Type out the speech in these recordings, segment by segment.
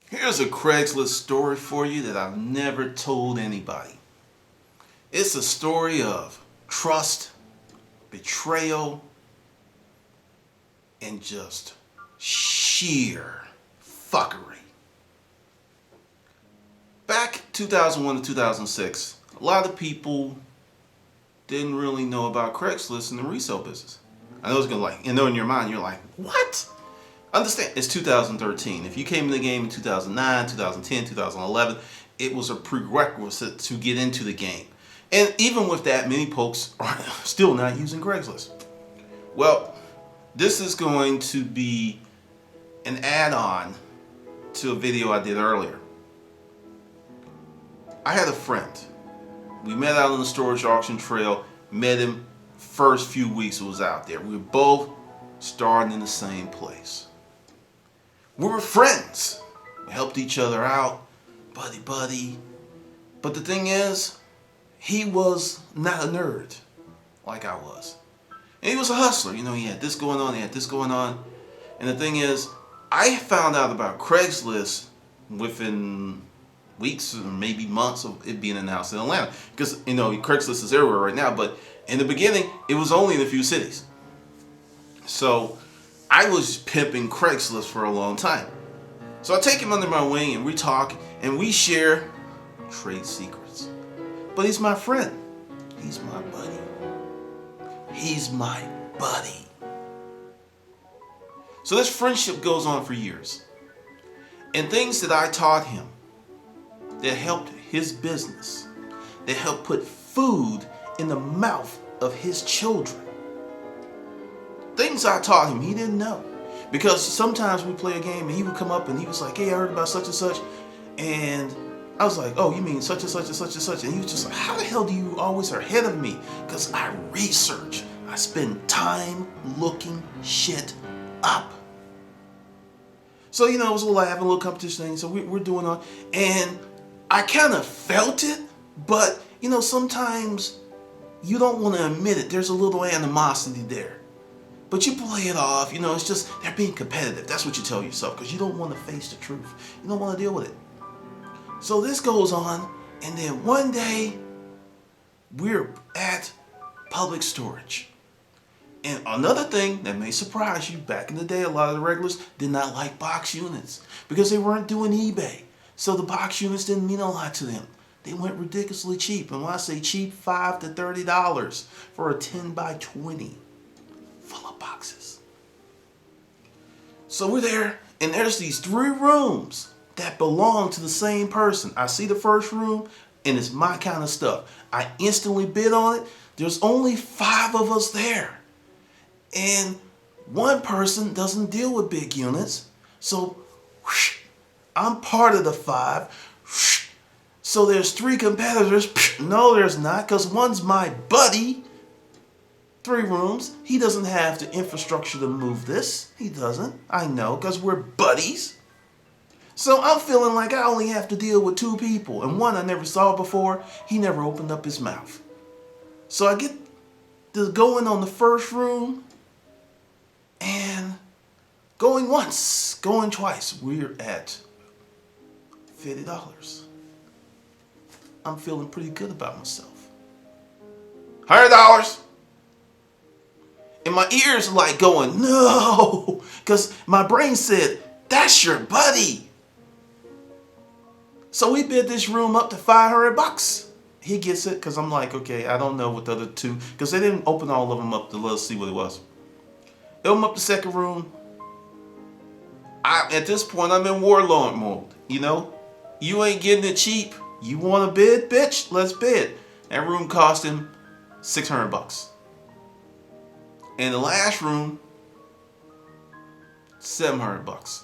Here's a Craigslist story for you that I've never told anybody. It's a story of trust, betrayal, and just sheer fuckery. Back 2001 to 2006, a lot of people didn't really know about Craigslist and the resale business. I know it's gonna in your mind, you're like, what? Understand, it's 2013. If you came in the game in 2009, 2010, 2011, it was a prerequisite to get into the game. And even with that, many folks are still not using Craigslist. Well, this is going to be an add-on to a video I did earlier. I had a friend. We met out on the storage auction trail, met him first few weeks it was out there. We were both starting in the same place. We were friends. We helped each other out, buddy. But the thing is, he was not a nerd like I was. And he was a hustler. You know, he had this going on, he had this going on. And the thing is, I found out about Craigslist within weeks or maybe months of it being announced in Atlanta. Because, you know, Craigslist is everywhere right now. But in the beginning, it was only in a few cities. So I was pimping Craigslist for a long time. So I take him under my wing and we talk and we share trade secrets. But he's my friend. He's my buddy. He's my buddy. So this friendship goes on for years. And things that I taught him that helped his business, that helped put food in the mouth of his children. Things I taught him he didn't know. Because sometimes we play a game and he would come up and he was like, hey, I heard about such and such. And I was like, oh, you mean such and such and such and such. And he was just like, how the hell do you always are ahead of me? Because I research. I spend time looking shit up. So, you know, it was a little having a little competition thing. So we're doing on. And I kind of felt it. But, you know, sometimes you don't want to admit it. There's a little animosity there. But you play it off, you know, it's just, they're being competitive. That's what you tell yourself, because you don't want to face the truth. You don't want to deal with it. So this goes on, and then one day, we're at public storage. And another thing that may surprise you, back in the day, a lot of the regulars did not like box units, because they weren't doing eBay. So the box units didn't mean a lot to them. They went ridiculously cheap. And when I say cheap, $5 to $30 for a 10 by 20. Full of boxes. So we're there, and there's these 3 rooms that belong to the same person. I see the first room, and it's my kind of stuff. I instantly bid on it. There's only 5 of us there. And one person doesn't deal with big units. So whoosh, I'm part of the 5. Whoosh. So there's 3 competitors. No, there's not, because one's my buddy. 3 rooms. He doesn't have the infrastructure to move this. He doesn't. I know, because we're buddies. So I'm feeling like I only have to deal with 2 people. And one I never saw before. He never opened up his mouth. So I get to going on the first room. And going once, going twice. We're at $50. I'm feeling pretty good about myself. $100. And my ears are like going, no, because my brain said, that's your buddy. So we bid this room up to $500. He gets it, because I'm like, okay, I don't know what the other 2, because they didn't open all of them up to let us see what it was. They open up the second room. At this point, I'm in warlord mode, you know. You ain't getting it cheap. You want to bid, bitch? Let's bid. That room cost him $600. And the last room, $700.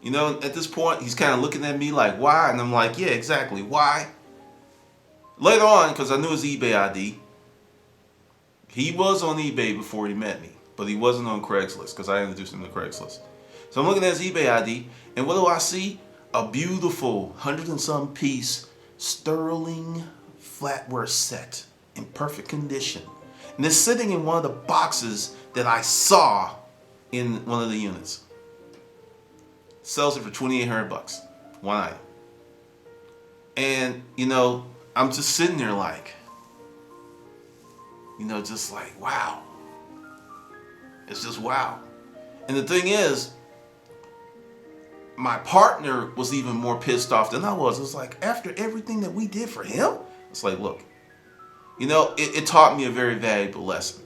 You know, at this point, he's kind of looking at me like, why? And I'm like, yeah, exactly. Why? Later on, because I knew his eBay ID, he was on eBay before he met me, but he wasn't on Craigslist, because I introduced him to Craigslist. So I'm looking at his eBay ID, and what do I see? A beautiful 100 and some piece sterling flatware set in perfect condition. And it's sitting in one of the boxes that I saw in one of the units. sells it for $2,800, one item. And, I'm just sitting there like, just like, wow. It's just wow. And the thing is, my partner was even more pissed off than I was. It's like, after everything that we did for him, it's like, look, it taught me a very valuable lesson.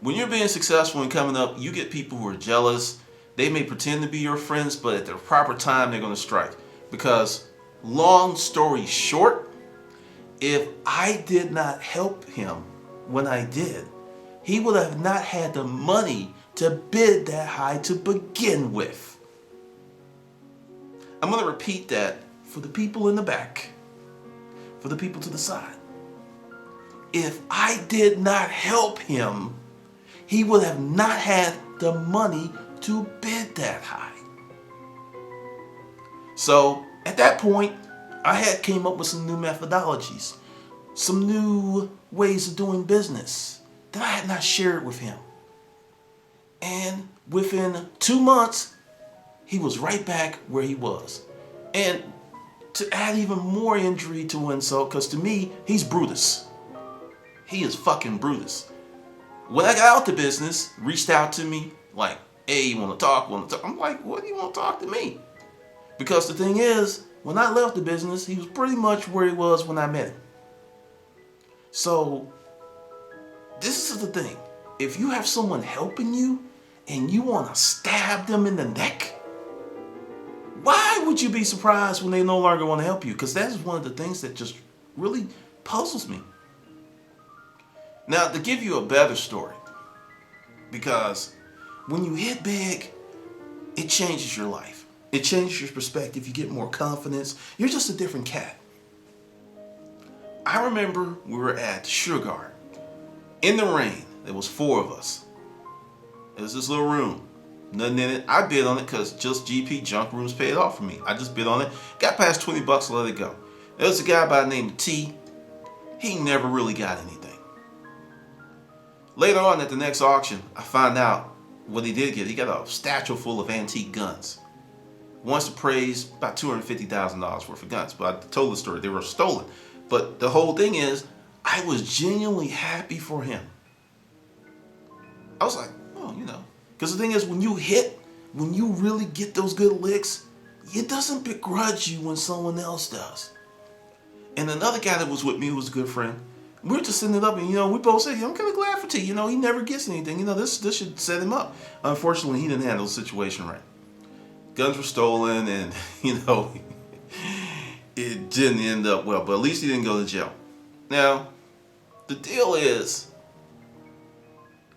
When you're being successful and coming up, you get people who are jealous. They may pretend to be your friends, but at the proper time, they're going to strike. Because, long story short, if I did not help him when I did, he would have not had the money to bid that high to begin with. I'm going to repeat that for the people in the back, for the people to the side. If I did not help him, he would have not had the money to bid that high. So at that point, I had came up with some new methodologies, some new ways of doing business that I had not shared with him. And within 2 months, he was right back where he was. And to add even more injury to insult, because to me, he's Brutus. He is fucking Brutus. When I got out the business, reached out to me like, hey, you want to talk? I'm like, what do you want to talk to me? Because the thing is, when I left the business, he was pretty much where he was when I met him. So, this is the thing. If you have someone helping you and you want to stab them in the neck, why would you be surprised when they no longer want to help you? Because that is one of the things that just really puzzles me. Now, to give you a better story, because when you hit big, it changes your life. It changes your perspective. You get more confidence. You're just a different cat. I remember we were at Sugar in the rain. There was 4 of us. It was this little room. Nothing in it. I bid on it because just GP junk rooms paid off for me. I just bid on it. Got past $20, let it go. There was a guy by the name of T. He never really got anything. Later on at the next auction, I found out what he did get. He got a statue full of antique guns. Wants to praise about $250,000 worth of guns. But I told the story. They were stolen. But the whole thing is, I was genuinely happy for him. I was like, oh, Because the thing is, when you really get those good licks, it doesn't begrudge you when someone else does. And another guy that was with me who was a good friend, we were just sitting it up and, we both said, I'm kind of glad for T. He never gets anything. This should set him up. Unfortunately, he didn't handle the situation right. Guns were stolen and, it didn't end up well. But at least he didn't go to jail. Now, the deal is,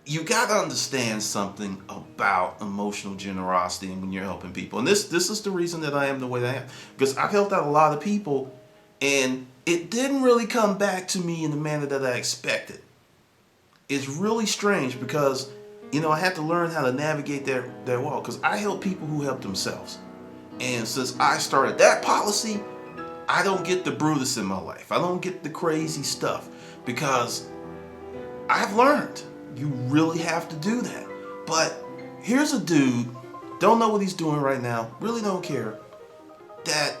you got to understand something about emotional generosity and when you're helping people. And this is the reason that I am the way that I am. Because I've helped out a lot of people and it didn't really come back to me in the manner that I expected. It's really strange because, I had to learn how to navigate that wall because I help people who help themselves. And since I started that policy, I don't get the Brutus in my life. I don't get the crazy stuff because I've learned you really have to do that. But here's a dude, don't know what he's doing right now, really don't care, that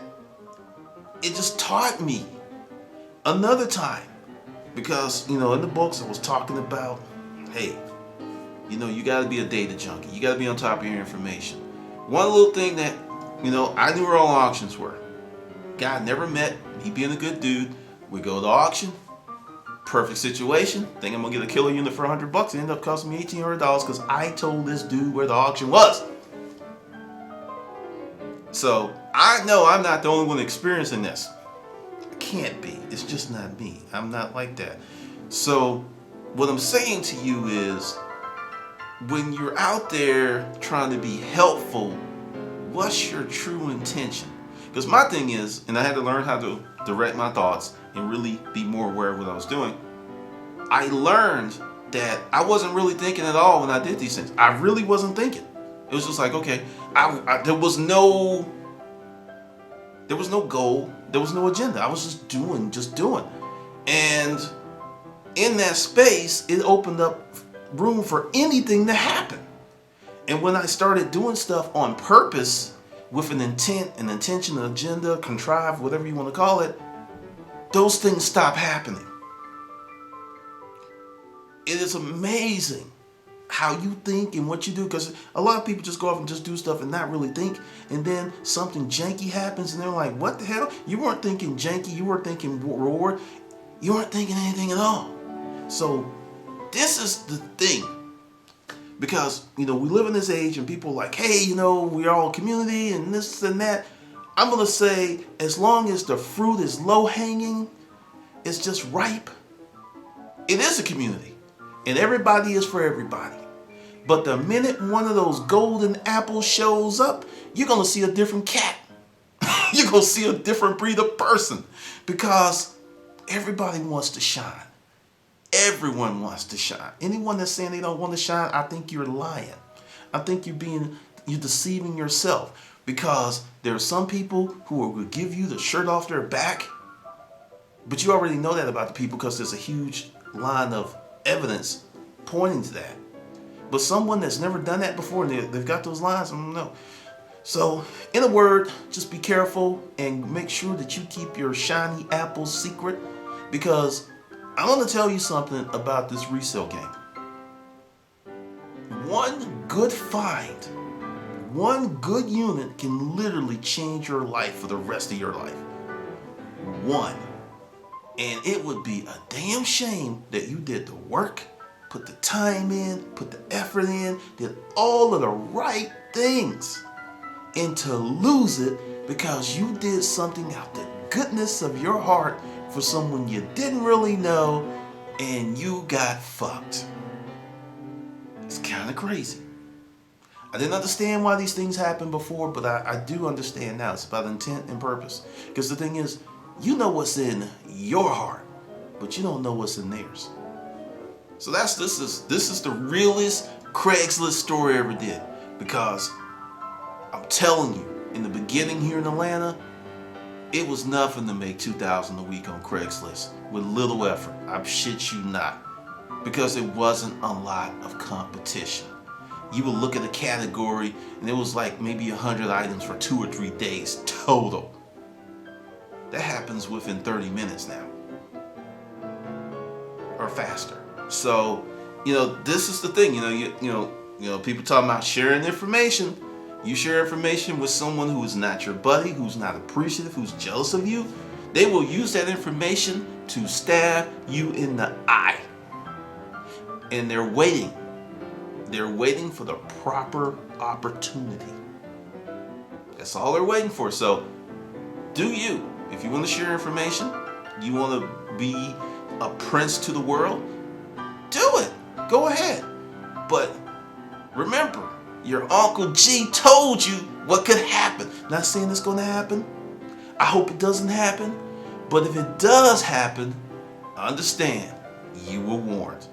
it just taught me another time. Because, in the books I was talking about, hey, you got to be a data junkie. You got to be on top of your information. One little thing that, I knew where all auctions were. Guy I never met, he being a good dude, we go to auction. Perfect situation. Think I'm gonna get a killer unit for $100. It ended up costing me $1,800 because I told this dude where the auction was. So I know I'm not the only one experiencing this. I can't be. It's just not me. I'm not like that. So what I'm saying to you is, when you're out there trying to be helpful, what's your true intention? Because my thing is, and I had to learn how to direct my thoughts and really be more aware of what I was doing. I learned that I wasn't really thinking at all when I did these things. I really wasn't thinking. It was just like, okay, there was no goal, there was no agenda. I was just doing. And in that space, it opened up room for anything to happen. And when I started doing stuff on purpose, with an intent, an intention, an agenda, contrive, whatever you want to call it, those things stop happening. It is amazing how you think and what you do, because a lot of people just go off and just do stuff and not really think, and then something janky happens and they're like, what the hell? You weren't thinking janky, you weren't thinking roar, you weren't thinking anything at all. So this is the thing, because we live in this age and people are like, hey, we're all community and this and that. I'm gonna say, as long as the fruit is low hanging, it's just ripe, it is a community. And everybody is for everybody. But the minute one of those golden apples shows up, you're going to see a different cat. You're going to see a different breed of person. Because everybody wants to shine. Everyone wants to shine. Anyone that's saying they don't want to shine, I think you're lying. I think you're deceiving yourself. Because there are some people who will give you the shirt off their back. But you already know that about the people, because there's a huge line of evidence pointing to that. But someone that's never done that before and they've got those lines, I don't know. So in a word, just be careful and make sure that you keep your shiny apples secret, because I'm going to tell you something about this resale game. One good find, one good unit can literally change your life for the rest of your life. One. And it would be a damn shame that you did the work, put the time in, put the effort in, did all of the right things, and to lose it because you did something out the goodness of your heart for someone you didn't really know, and you got fucked. It's kind of crazy. I didn't understand why these things happened before, but I do understand now. It's about intent and purpose. Because the thing is, you know what's in your heart, but you don't know what's in theirs. So this is the realest Craigslist story I ever did. Because I'm telling you, in the beginning here in Atlanta, it was nothing to make $2,000 a week on Craigslist with little effort. I shit you not. Because it wasn't a lot of competition. You would look at a category and it was like maybe 100 items for 2 or 3 days total. That happens within 30 minutes now. Or faster. So, this is the thing, people talking about sharing information. You share information with someone who is not your buddy, who's not appreciative, who's jealous of you. They will use that information to stab you in the eye. And they're waiting. They're waiting for the proper opportunity. That's all they're waiting for. So, do you. If you want to share information, you want to be a prince to the world, do it. Go ahead. But remember, your Uncle G told you what could happen. Not saying it's going to happen. I hope it doesn't happen. But if it does happen, understand, you were warned.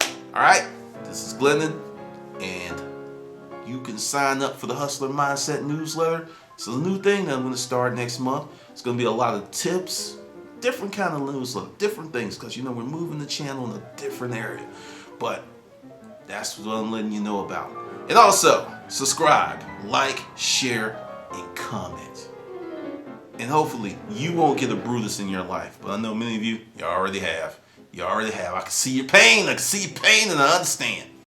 All right? This is Glendon, and you can sign up for the Hustler Mindset newsletter. It's a new thing that I'm going to start next month. It's going to be a lot of tips, different kind of newsletter, different things, because we're moving the channel in a different area. But that's what I'm letting you know about. And also, subscribe, like, share, and comment. And hopefully, you won't get a Brutus in your life. But I know many of you already have. You already have. I can see your pain. I can see your pain, and I understand.